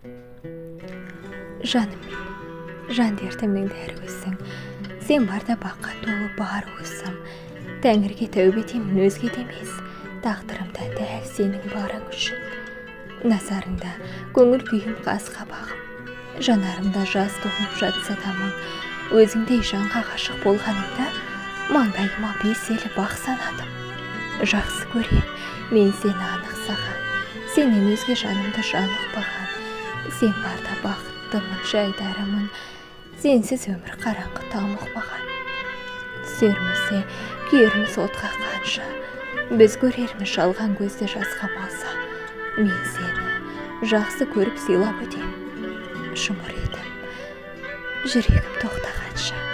Жаным мен, жан дертімнің дәрі өзің. Сен барда баққа толы бар өзім. Тәңірге тәубе етемін, өзге демес. Тағдырымда дәл сенің барың үшін. Назарыңда көңіл күйім қасқа бағым. Жанарымда жас толып жатса тамам. Өзіңдей жанға ғашық болғанымда маңдайыма беселі бақ санадым. Жақсы көрем, мен сені анық саған. Сенен өзге жанымды жан ұқпаған. Сен барда бақыттымын, жайдарымын. Сенсіз өмір қараңғы тамық маған. Сүйермесе, күйерміз отқа қанша. Біз көрерміз жалған көзді жасқа малса. Мен сені жақсы көріп сыйлап өтем. Жұмыр етім, жүрегім тоқтағанша.